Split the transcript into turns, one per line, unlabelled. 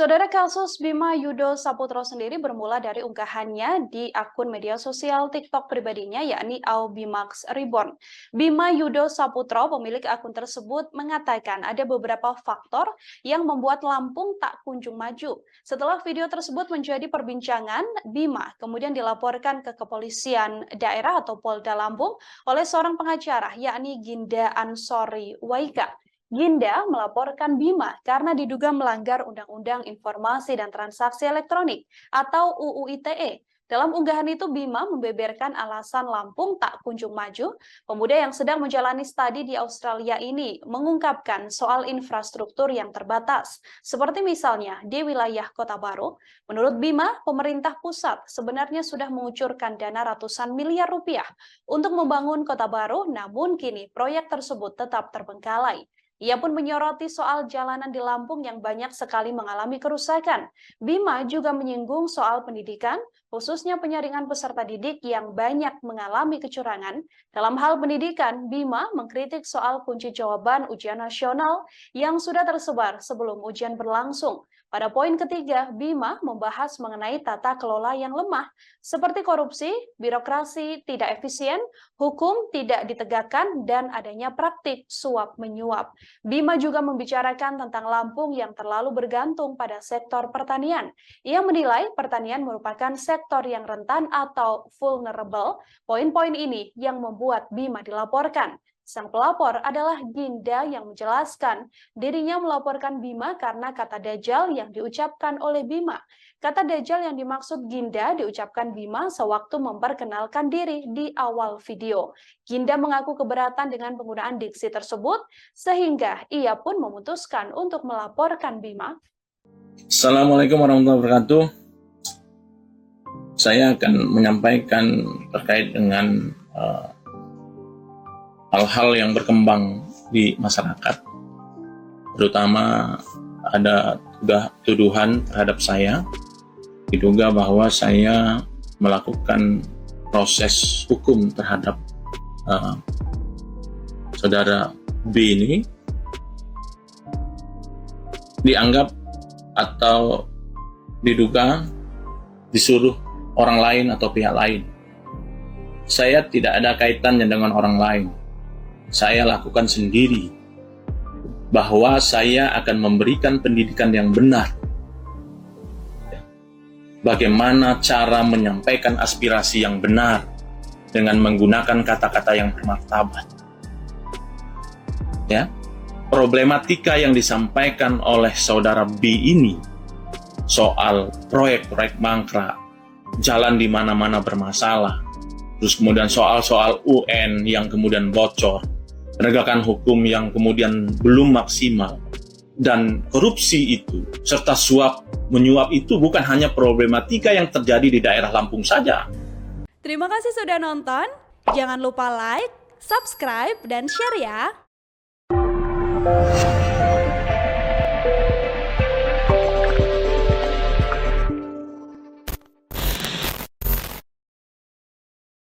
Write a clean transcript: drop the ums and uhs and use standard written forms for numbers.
Saudara, kasus Bima Yudo Saputro sendiri bermula dari unggahannya di akun media sosial TikTok pribadinya, yakni Aubimax Reborn. Bima Yudo Saputro, pemilik akun tersebut, mengatakan ada beberapa faktor yang membuat Lampung tak kunjung maju. Setelah video tersebut menjadi perbincangan, Bima kemudian dilaporkan ke kepolisian daerah atau Polda Lampung oleh seorang pengacara, yakni Ginda Ansori Waika. Ginda melaporkan Bima karena diduga melanggar Undang-Undang Informasi dan Transaksi Elektronik atau UU ITE. Dalam unggahan itu, Bima membeberkan alasan Lampung tak kunjung maju. Pemuda yang sedang menjalani studi di Australia ini mengungkapkan soal infrastruktur yang terbatas, seperti misalnya di wilayah Kota Baru. Menurut Bima, pemerintah pusat sebenarnya sudah mengucurkan dana ratusan miliar rupiah untuk membangun Kota Baru, namun kini proyek tersebut tetap terbengkalai. Ia pun menyoroti soal jalanan di Lampung yang banyak sekali mengalami kerusakan. Bima juga menyinggung soal pendidikan, khususnya penyaringan peserta didik yang banyak mengalami kecurangan. Dalam hal pendidikan, Bima mengkritik soal kunci jawaban ujian nasional yang sudah tersebar sebelum ujian berlangsung. Pada poin ketiga, Bima membahas mengenai tata kelola yang lemah, seperti korupsi, birokrasi tidak efisien, hukum tidak ditegakkan, dan adanya praktik suap-menyuap. Bima juga membicarakan tentang Lampung yang terlalu bergantung pada sektor pertanian. Ia menilai pertanian merupakan sektor yang rentan atau vulnerable. Poin-poin ini yang membuat Bima dilaporkan. Sang pelapor adalah Ginda yang menjelaskan dirinya melaporkan Bima karena kata Dajjal yang diucapkan oleh Bima. Kata Dajjal yang dimaksud Ginda diucapkan Bima sewaktu memperkenalkan diri di awal video. Ginda mengaku keberatan dengan penggunaan diksi tersebut, sehingga ia pun memutuskan untuk melaporkan Bima.
Assalamualaikum warahmatullahi wabarakatuh. Saya akan menyampaikan terkait dengan hal-hal yang berkembang di masyarakat, terutama ada tuduhan terhadap saya, diduga bahwa saya melakukan proses hukum terhadap saudara B ini, dianggap atau diduga disuruh orang lain atau pihak lain. Saya tidak ada kaitannya dengan orang lain. Saya lakukan sendiri, bahwa saya akan memberikan pendidikan yang benar. Bagaimana cara menyampaikan aspirasi yang benar dengan menggunakan kata-kata yang bermartabat. Ya, problematika yang disampaikan oleh saudara B ini soal proyek-proyek mangkrak, jalan di mana-mana bermasalah, terus kemudian soal-soal UN yang kemudian bocor, penegakan hukum yang kemudian belum maksimal, dan korupsi itu, serta suap menyuap itu bukan hanya problematika yang terjadi di daerah Lampung saja.
Terima kasih sudah nonton. Jangan lupa like, subscribe, dan share ya.